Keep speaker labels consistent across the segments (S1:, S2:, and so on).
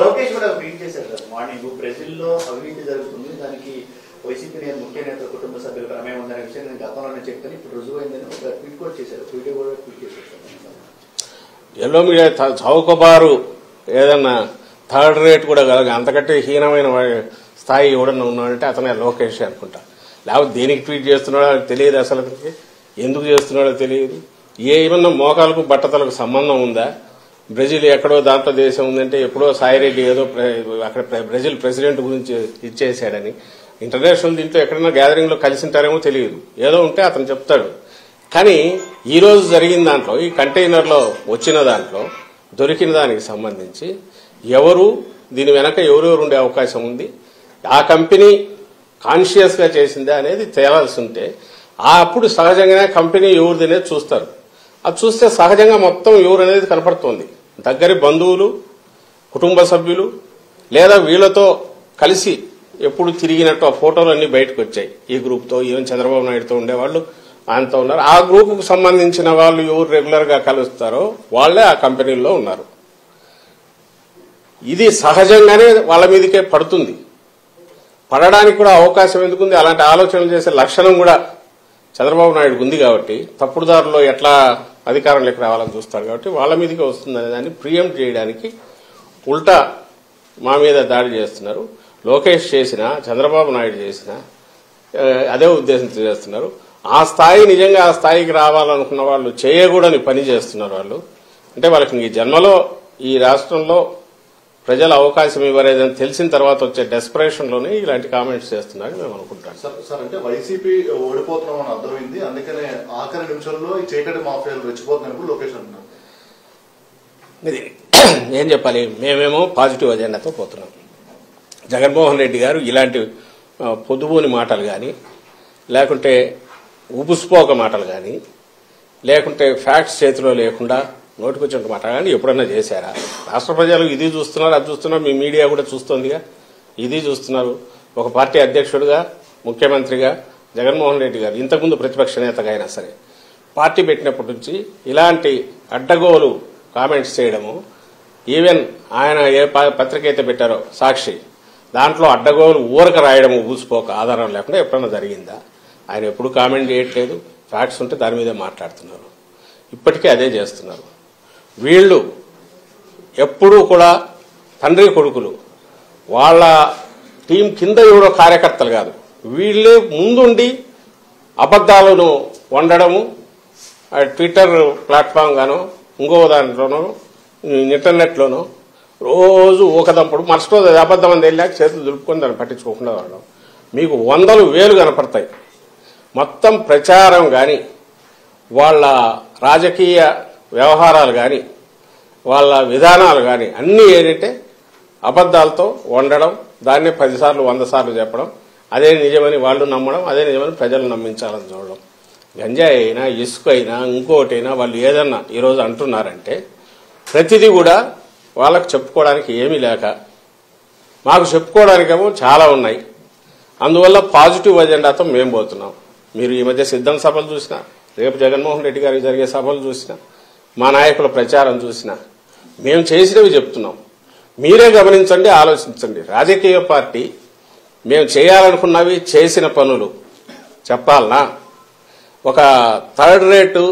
S1: లోకేష్ కూడా ట్వీట్ చేశారు కదా మార్నింగ్, బ్రెజిల్లో అవినీతి జరుగుతుంది, దానికి వైసీపీ ముఖ్య నేత కుటుంబ సభ్యులు ప్రమేయం ఉందనే విషయం నేను గతంలోనే చెప్తాను, ఇప్పుడు రుజువైందని ఒక ట్వీట్ కూడా చేశారు, వీడియో కూడా ట్వీట్ చేశారు.
S2: ఎల్లో మీడియా చౌకబారు ఏదన్నా థర్డ్ రేట్ కూడా కలగ అంతకంటే హీనమైన స్థాయి ఎవడన్నా ఉన్నాడంటే అతనే లోకేష్ అనుకుంటా. లేకపోతే దేనికి ట్వీట్ చేస్తున్నాడో తెలియదు, అసలు ఎందుకు చేస్తున్నాడో తెలియదు. ఏమన్నా మోకాలకు బట్టతలకు సంబంధం ఉందా? బ్రెజిల్ ఎక్కడో దాంట్లో దేశం ఉందంటే ఎప్పుడో సాయిరెడ్డి ఏదో అక్కడ బ్రెజిల్ ప్రెసిడెంట్ గురించి ఇచ్చేసాడని ఇంటర్నేషనల్ దీంట్లో ఎక్కడైనా గ్యాదరింగ్ లో కలిసింటారేమో తెలియదు, ఏదో ఉంటే అతను చెప్తాడు. కానీ ఈ రోజు జరిగిన దాంట్లో ఈ కంటైనర్ లో వచ్చిన దాంట్లో దొరికిన దానికి సంబంధించి ఎవరు దీని వెనక ఎవరెవరు ఉండే అవకాశం ఉంది, ఆ కంపెనీ కాన్షియస్ గా చేసిందా అనేది తేలాల్సి ఉంటే అప్పుడు సహజంగానే కంపెనీ ఎవరిది అనేది చూస్తారు. అది చూస్తే సహజంగా మొత్తం ఎవరు అనేది కనపడుతోంది. దగ్గరి బంధువులు, కుటుంబ సభ్యులు, లేదా వీళ్లతో కలిసి ఎప్పుడు తిరిగినట్టు ఆ ఫోటోలు అన్ని బయటకు వచ్చాయి. ఈ గ్రూప్ తో ఈవెన్ చంద్రబాబు నాయుడుతో ఉండేవాళ్ళు ఆయనతో ఉన్నారు. ఆ గ్రూప్ కు సంబంధించిన వాళ్ళు ఎవరు రెగ్యులర్ గా కలుస్తారో వాళ్లే ఆ కంపెనీల్లో ఉన్నారు. ఇది సహజంగానే వాళ్ళ మీదకే పడుతుంది. పడడానికి కూడా అవకాశం ఎందుకుంది? అలాంటి ఆలోచనలు చేసే లక్షణం కూడా చంద్రబాబు నాయుడుకు ఉంది కాబట్టి తప్పుడు దారిలో ఎట్లా అధికారంలోకి రావాలని చూస్తారు కాబట్టి వాళ్ళ మీదకే వస్తుందనే దాన్ని ప్రియంప్ట్ చేయడానికి ఉల్టా మా మీద దాడి చేస్తున్నారు. లోకేష్ చేసినా చంద్రబాబు నాయుడు చేసినా అదే ఉద్దేశంతో చేస్తున్నారు. ఆ స్థాయి నిజంగా ఆ స్థాయికి రావాలనుకున్న వాళ్ళు చేయకూడని పని చేస్తున్నారు. వాళ్ళు అంటే వాళ్ళకి ఈ జన్మలో ఈ రాష్ట్రంలో ప్రజలు అవకాశం ఇవ్వలేదని తెలిసిన తర్వాత వచ్చే డెస్పరేషన్ లోనే ఇలాంటి కామెంట్స్ చేస్తున్నారని మేము అనుకుంటాం.
S3: సార్ అంటే వైసీపీ ఓడిపోతున్నాం అని అర్థమైంది, అందుకనే ఆఖరి నిమిషంలో ఈ చీకటి మాఫియాలు రెచ్చిపోతున్నప్పుడు లోకేష్ అంటున్నారు.
S2: ఇది ఏం చెప్పాలి, మేమేమో పాజిటివ్ అజెండాతో పోతున్నాం. జగన్మోహన్ రెడ్డి గారు ఇలాంటి పొద్దుబోని మాటలు కానీ, లేకుంటే ఉబుస్పోక మాటలు కానీ, లేకుంటే ఫ్యాక్ట్స్ చేతిలో లేకుండా నోటికొచ్చిన మాట కానీ ఎప్పుడన్నా చేశారా? రాష్ట్ర ప్రజలు ఇది చూస్తున్నారు, అది చూస్తున్నారు, మీ మీడియా కూడా చూస్తోందిగా, ఇది చూస్తున్నారు. ఒక పార్టీ అధ్యక్షుడిగా, ముఖ్యమంత్రిగా జగన్మోహన్ రెడ్డి గారు ఇంతకుముందు ప్రతిపక్ష నేతగా అయినా సరే పార్టీ పెట్టినప్పటి నుంచి ఇలాంటి అడ్డగోలు కామెంట్స్ చేయడము, ఈవెన్ ఆయన ఏ పత్రిక అయితే పెట్టారో సాక్షి, దాంట్లో అడ్డగోలు ఊరక రాయడము ఊసిపోక ఆధారం లేకుండా ఎప్పుడన్నా జరిగిందా? ఆయన ఎప్పుడు కామెంట్ చేయట్లేదు, ఫ్యాక్ట్స్ ఉంటే దాని మీదే మాట్లాడుతున్నారు. ఇప్పటికీ అదే చేస్తున్నారు. వీళ్ళు ఎప్పుడూ కూడా తండ్రి కొడుకులు, వాళ్ళ టీం కింద ఎవరో కార్యకర్తలు కాదు, వీళ్ళే ముందుండి అబద్దాలను వండడము, ట్విట్టర్ ప్లాట్ఫామ్ గానో ఇంకో దాంట్లోనో ఇంటర్నెట్లోనో రోజు ఊకదంపుడు, మరుసటి రోజు అది అబద్దం అని వెళ్ళాక చేతులు దులుపుకొని దాన్ని పట్టించుకోకుండా వాడడం. మీకు 100,000 కనపడతాయి. మొత్తం ప్రచారం కానీ, వాళ్ళ రాజకీయ వ్యవహారాలు కానీ, వాళ్ళ విధానాలు కానీ అన్నీ ఏంటంటే అబద్దాలతో వండడం, దాన్నే 10 సార్లు 100 సార్లు చెప్పడం, అదే నిజమని వాళ్ళు నమ్మడం, అదే నిజమని ప్రజలు నమ్మించాలని చూడడం. గంజాయి అయినా, ఇసుక అయినా, ఇంకోటైనా వాళ్ళు ఏదన్నా ఈరోజు అంటున్నారంటే ప్రతిదీ కూడా వాళ్ళకు చెప్పుకోవడానికి ఏమీ లేక, మాకు చెప్పుకోవడానికేమో చాలా ఉన్నాయి. అందువల్ల పాజిటివ్ అజెండాతో మేము పోతున్నాం. మీరు ఈ మధ్య సిద్ధం సభలు చూసినా, రేపు జగన్మోహన్ రెడ్డి గారికి జరిగే సభలు చూసినా, మా నాయకుల ప్రచారం చూసినా మేము చేసినవి చెప్తున్నాం. మీరే గమనించండి, ఆలోచించండి. రాజకీయ పార్టీ మేము చేయాలనుకున్నవి, చేసిన పనులు చెప్పాలనా? ఒక థర్డ్ రేటు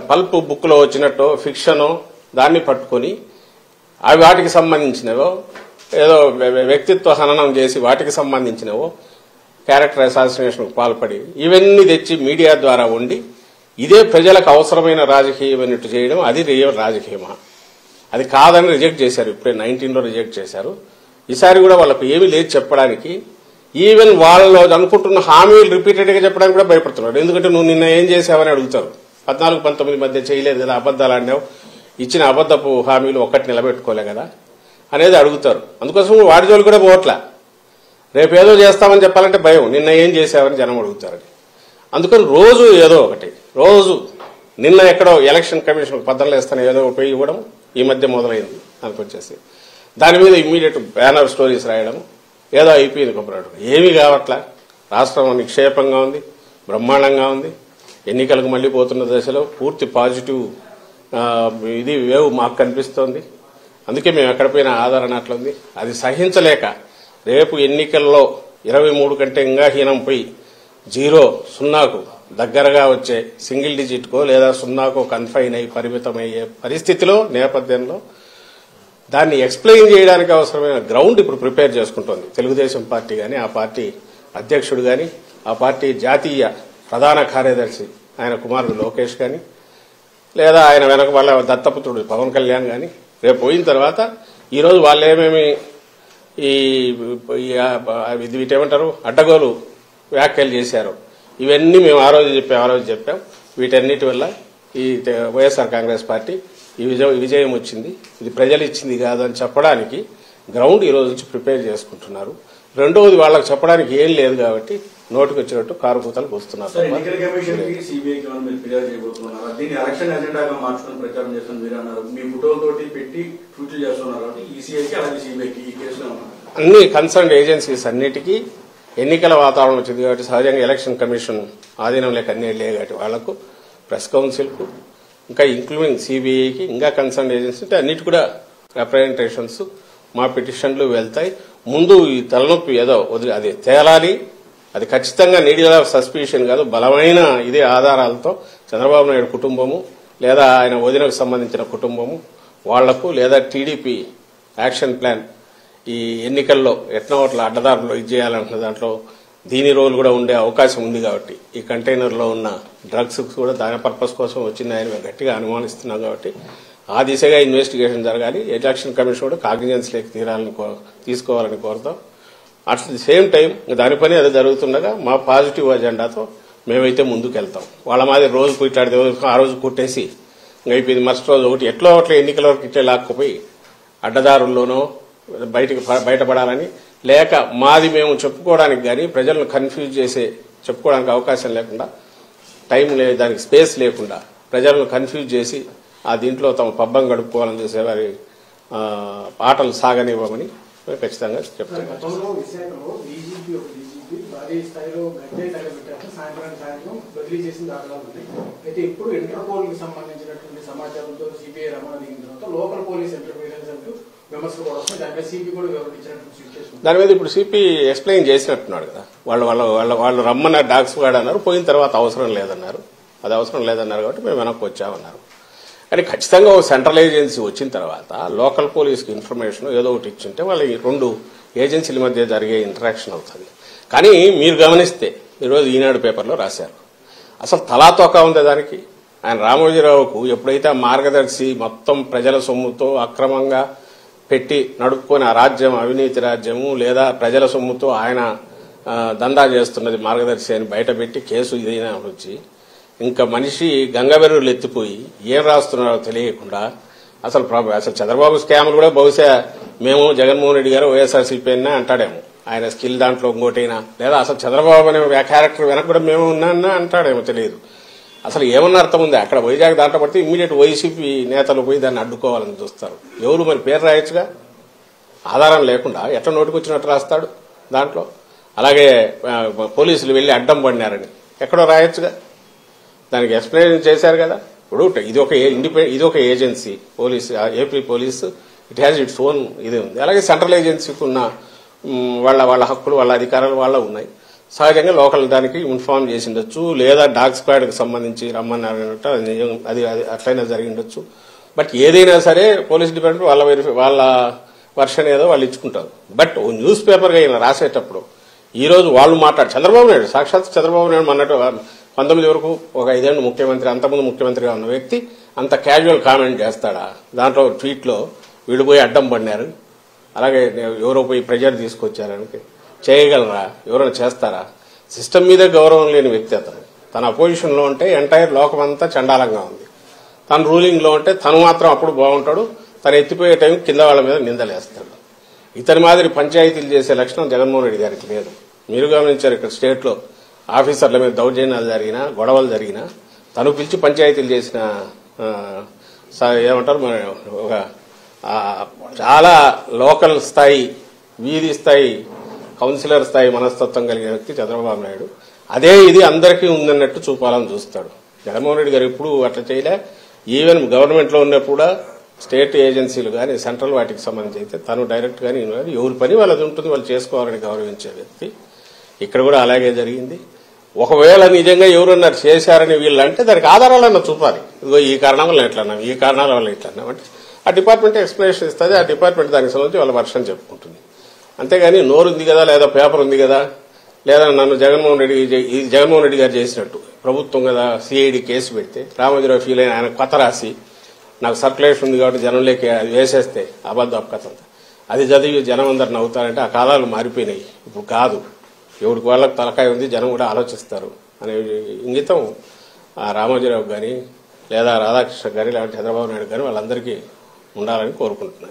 S2: పల్ప్ బుక్లో వచ్చినట్టు ఫిక్షను దాన్ని పట్టుకొని అవి వాటికి సంబంధించినవో, ఏదో వ్యక్తిత్వ హననం చేసి వాటికి సంబంధించినవో క్యారెక్టర్ అసాసినేషన్కు పాల్పడి ఇవన్నీ తెచ్చి మీడియా ద్వారా ఉండి ఇదే ప్రజలకు అవసరమైన రాజకీయం అన్నట్టు చేయడం, అది రియల్ రాజకీయమా? అది కాదని రిజెక్ట్ చేశారు. ఇప్పుడే 19లో రిజెక్ట్ చేశారు. ఈసారి కూడా వాళ్ళకు ఏమీ లేదు చెప్పడానికి. ఈవెన్ వాళ్ళు అనుకుంటున్న హామీలు రిపీటెడ్ గా చెప్పడానికి కూడా భయపడుతున్నారు. ఎందుకంటే నువ్వు నిన్న ఏం చేశావని అడుగుతారు. 14-19 మధ్య చేయలేదు కదా, అబద్దాలు ఆడినావు, ఇచ్చిన అబద్దపు హామీలు ఒక్కటి నిలబెట్టుకోలే కదా అనేది అడుగుతారు. అందుకోసం వాడి జోలు కూడా పోవట్లా. రేపు ఏదో చేస్తామని చెప్పాలంటే భయం, నిన్న ఏం చేశావని జనం అడుగుతారని. అందుకని రోజు ఏదో ఒకటి, రోజు నిన్న ఎక్కడో ఎలక్షన్ కమిషన్ పద్ధతులు వేస్తాను ఏదో పోయి ఇవ్వడం ఈ మధ్య మొదలైంది అనుకొచ్చేసి, దాని మీద ఇమ్మీడియట్ బ్యానర్ స్టోరీస్ రాయడం, ఏదో అయిపోయింది కొబ్బరాడు. ఏమీ కావట్లా. రాష్ట్రం నిక్షేపంగా ఉంది, బ్రహ్మాండంగా ఉంది. ఎన్నికలకు మళ్లీ పోతున్న దశలో పూర్తి పాజిటివ్ ఇది వేవ్ మాకు కనిపిస్తోంది. అందుకే మేము ఎక్కడ పోయినా ఆదరణ అట్లుంది. అది సహించలేక రేపు ఎన్నికల్లో 23 కంటే ఇంకా హీనం పోయి 0-0కు దగ్గరగా వచ్చే సింగిల్ డిజిట్కో లేదా 0కో కన్ఫైన్ అయ్యి పరిమితమయ్యే పరిస్థితిలో నేపథ్యంలో దాన్ని ఎక్స్ప్లెయిన్ చేయడానికి అవసరమైన గ్రౌండ్ ఇప్పుడు ప్రిపేర్ చేసుకుంటోంది తెలుగుదేశం పార్టీ కానీ, ఆ పార్టీ అధ్యక్షుడు కానీ, ఆ పార్టీ జాతీయ ప్రధాన కార్యదర్శి ఆయన కుమారుడు లోకేష్ కానీ, లేదా ఆయన వెనక వాళ్ళ దత్తపుత్రుడు పవన్ కళ్యాణ్ కానీ రేపు పోయిన తర్వాత ఈరోజు వాళ్ళు ఏమేమి వీటేమంటారు అడ్డగోలు వ్యాఖ్యలు చేశారు, ఇవన్నీ మేము ఆ రోజు చెప్పాం. వీటన్నిటి వల్ల ఈ వైఎస్ఆర్ కాంగ్రెస్ పార్టీ ఈ విజయం వచ్చింది, ఇది ప్రజలు ఇచ్చింది కాదు అని చెప్పడానికి గ్రౌండ్ ఈ రోజు నుంచి ప్రిపేర్ చేసుకుంటున్నారు. రెండవది వాళ్ళకి చెప్పడానికి ఏం లేదు కాబట్టి నోటికి వచ్చినట్టు కారుకూతలు వస్తున్నారు. అన్ని కన్సర్న్ ఏజెన్సీస్ అన్నిటికీ ఎన్నికల వాతావరణం వచ్చింది కాబట్టి సహజంగా ఎలక్షన్ కమిషన్ ఆధీనం లేక అన్ని వెళ్ళే కాబట్టి వాళ్లకు ప్రెస్ కౌన్సిల్కు ఇంకా ఇంక్లూడింగ్ సిబిఐకి ఇంకా కన్సర్న్ ఏజెన్సీ అంటే అన్నిటి కూడా రిప్రజెంటేషన్స్ మా పిటిషన్లు వెళ్తాయి. ముందు ఈ తలనొప్పి ఏదో అది తేలాలి, అది ఖచ్చితంగా నీడియల్ ఆఫ్ సస్పిషన్ కాదు, బలమైన ఇదే ఆధారాలతో చంద్రబాబు నాయుడు కుటుంబము లేదా ఆయన వదినకు సంబంధించిన కుటుంబము వాళ్లకు లేదా టీడీపీ యాక్షన్ ప్లాన్ ఈ ఎన్నికల్లో ఎట్లా అడ్డదారులు ఇది చేయాలనుకున్న దాంట్లో దీని రోల్ కూడా ఉండే అవకాశం ఉంది కాబట్టి ఈ కంటైనర్లో ఉన్న డ్రగ్స్ కూడా దాని పర్పస్ కోసం వచ్చిందని మేము గట్టిగా అనుమానిస్తున్నాం కాబట్టి ఆ దిశగా ఇన్వెస్టిగేషన్ జరగాలి. ఎలక్షన్ కమిషన్ కూడా కాగ్నిజెన్స్ లేక తీసుకోవాలని కోరుతాం. అట్ ది సేమ్ టైం దాని పని అది జరుగుతుండగా మా పాజిటివ్ అజెండాతో మేమైతే ముందుకెళ్తాం. వాళ్ళ మాదిరి రోజు కుట్టాడితే ఆ రోజు కుట్టేసి అయిపోయింది, మరుసటి రోజు ఒకటి ఎట్లా ఎన్నికల వరకు ఇట్లా లాక్కుపోయి అడ్డదారుల్లోనో బయటపడాలని లేక మాది మేము చెప్పుకోవడానికి కానీ ప్రజలను కన్ఫ్యూజ్ చేసే చెప్పుకోవడానికి అవకాశం లేకుండా టైం లేదు, దానికి స్పేస్ లేకుండా ప్రజలను కన్ఫ్యూజ్ చేసి ఆ దీంట్లో తమ పబ్బం గడుపుకోవాలని చూసే వారి ఆటలు సాగనివ్వమని ఖచ్చితంగా చెప్తున్నాం.
S4: అయితే ఇప్పుడు ఇంటర్పోల్ కి సంబంధించినటువంటి సమాచారంతో సిబిఐ రమణ దిగిన తర్వాత లోకల్ పోలీస్ ఇంటర్ఫీరెన్స్ అంటూ విమర్శలు కూడా వస్తాయి. దానిపై సిపి కూడా వివరించినట్టు
S2: దాని మీద ఇప్పుడు సిపి ఎక్స్ప్లెయిన్ చేసినట్టున్నాడు కదా. వాళ్ళు రమ్మన్న డాగ్స్ వాడు అన్నారు, పోయిన తర్వాత అవసరం లేదన్నారు. అది అవసరం లేదన్నారు కాబట్టి మేము వెనక్కి వచ్చామన్నారు. కానీ ఖచ్చితంగా ఒక సెంట్రల్ ఏజెన్సీ వచ్చిన తర్వాత లోకల్ పోలీస్కి ఇన్ఫర్మేషన్ ఏదో ఒకటి ఇచ్చింటే వాళ్ళ రెండు ఏజెన్సీల మధ్య జరిగే ఇంటరాక్షన్ అవుతుంది. కానీ మీరు గమనిస్తే ఈరోజు ఈనాడు పేపర్లో రాశారు, అసలు తలాతోక ఉంది దానికి. ఆయన రామోజీరావుకు ఎప్పుడైతే మార్గదర్శి మొత్తం ప్రజల సొమ్ముతో అక్రమంగా పెట్టి నడుపుకొని ఆ రాజ్యం అవినీతి రాజ్యము లేదా ప్రజల సొమ్ముతో ఆయన దందా చేస్తున్నది మార్గదర్శి అని బయటపెట్టి కేసు ఇదైనా వచ్చి ఇంకా మనిషి గంగబెర్రులు ఎత్తిపోయి ఏం రాస్తున్నారో తెలియకుండా అసలు చంద్రబాబు స్కామ్లు కూడా బహుశా మేము జగన్మోహన్ రెడ్డి గారు వైఎస్ఆర్సీపీ అయినా అంటాడేమో, ఆయన స్కిల్ దాంట్లో ఇంకోటైనా లేదా అసలు చంద్రబాబు అనే క్యారెక్టర్ వెనక కూడా మేము ఉన్నా అంటాడేమో తెలియదు. అసలు ఏమన్నా అర్థం ఉంది? అక్కడ వైజాగ్ దాంట్లో పడితే ఇమ్మీడియట్ వైసీపీ నేతలు పోయి దాన్ని అడ్డుకోవాలని చూస్తారు. ఎవరు మరి పేరు రాయొచ్చుగా, ఆధారం లేకుండా ఎట్లా నోటికొచ్చినట్టు రాస్తాడు దాంట్లో. అలాగే పోలీసులు వెళ్లి అడ్డం పడినారని ఎక్కడో రాయొచ్చుగా, దానికి ఎక్స్ప్లెయిన్ చేశారు కదా. ఇప్పుడు ఇది ఒక agency police, AP police it has its own ఇది ఉంది. అలాగే సెంట్రల్ ఏజెన్సీకి ఉన్న వాళ్ళ హక్కులు వాళ్ళ అధికారాలు వాళ్ళ ఉన్నాయి. సహజంగా లోకల్ దానికి ఇన్ఫార్మ్ చేసి ఉండొచ్చు, లేదా డాగ్ స్క్వాడ్కి సంబంధించి రమ్మన్నారన్నట్టు అది అట్లయినా జరిగి ఉండొచ్చు. బట్ ఏదైనా సరే పోలీస్ డిపార్ట్మెంట్ వాళ్ళ వర్షన్ ఏదో వాళ్ళు ఇచ్చుకుంటారు. బట్ న్యూస్ పేపర్గా ఈయన రాసేటప్పుడు ఈ రోజు వాళ్ళు చంద్రబాబు నాయుడు సాక్షాత్ చంద్రబాబు నాయుడు అన్నట్టు 19 వరకు ఒక 5 ఏళ్ళు ముఖ్యమంత్రి, అంతకుముందు ముఖ్యమంత్రిగా ఉన్న వ్యక్తి అంత క్యాజువల్ కామెంట్ చేస్తాడా? దాంట్లో ట్వీట్లో వీళ్ళు పోయి అడ్డం పడినారు, అలాగే ఎవరో పోయి ప్రెజర్ తీసుకొచ్చారని చేయగలరా? ఎవరైనా చేస్తారా? సిస్టమ్ మీద గౌరవం లేని వ్యక్తి అతను. తన అపోజిషన్ లో ఉంటే ఎంటైర్ లోకం అంతా చండాలంగా ఉంది, తన రూలింగ్ లో ఉంటే తను మాత్రం అప్పుడు బాగుంటాడు, తను ఎత్తిపోయే టైం కింద వాళ్ళ మీద నిందలేస్తాడు. ఇతని మాదిరి పంచాయతీలు చేసే లక్షణం జగన్మోహన్ రెడ్డి గారికి లేదు. మీరు గమనించారు, ఇక్కడ స్టేట్ లో ఆఫీసర్ల మీద దౌర్జన్యాలు జరిగినా గొడవలు జరిగినా తను పిలిచి పంచాయతీలు చేసిన ఏమంటారు ఒక చాలా లోకల్ స్థాయి, వీధి స్థాయి, కౌన్సిలర్ స్థాయి మనస్తత్వం కలిగిన వ్యక్తి చంద్రబాబు నాయుడు. అదే ఇది అందరికీ ఉందన్నట్టు చూపాలని చూస్తాడు. జగన్మోహన్ రెడ్డి గారు ఎప్పుడు అట్లా చేయలే. ఈవెన్ గవర్నమెంట్ లో ఉన్నప్పుడు కూడా స్టేట్ ఏజెన్సీలు కానీ సెంట్రల్ వాటికి సంబంధించి అయితే తను డైరెక్ట్ గానీ ఎవరి పని వాళ్ళది ఉంటుంది, వాళ్ళు చేసుకోవాలని గౌరవించే వ్యక్తి. ఇక్కడ కూడా అలాగే జరిగింది. ఒకవేళ నిజంగా ఎవరున్నారు చేశారని వీళ్ళు అంటే దానికి ఆధారాలన్నా చూపాలి. ఇదిగో ఈ కారణం వల్ల ఎట్లన్నాం, ఈ కారణాల వల్ల ఎట్లన్నాం అంటే ఆ డిపార్ట్మెంట్ ఎక్స్ప్లెనేషన్ ఇస్తుంది. ఆ డిపార్ట్మెంట్ దానికి సంబంధించి వాళ్ళ వర్షం చెప్పుకుంటుంది. అంతేగాని నోరుంది కదా, లేదా పేపర్ ఉంది కదా, లేదా నన్ను జగన్మోహన్ రెడ్డి గారు చేసినట్టు ప్రభుత్వం కదా సిఐడి కేసు పెడితే రామోజీరావు ఫీల్ అయిన ఆయన కొత్త రాసి నాకు సర్క్యులేషన్ ఉంది కాబట్టి జనంలోకి అది వేసేస్తే అబద్ధం కథంతా అది చదివి జనం అందరు నవ్వుతారంటే ఆ కాలాలు మారిపోయినాయి. ఇప్పుడు కాదు, ఎవరికి వాళ్ళకి తలకాయ ఉంది, జనం కూడా ఆలోచిస్తారు అనే ఇంగితం ఆ రామోజీరావు కానీ లేదా రాధాకృష్ణ గారి లేకపోతే చంద్రబాబు నాయుడు కానీ వాళ్ళందరికీ ఉండాలని కోరుకుంటున్నాను.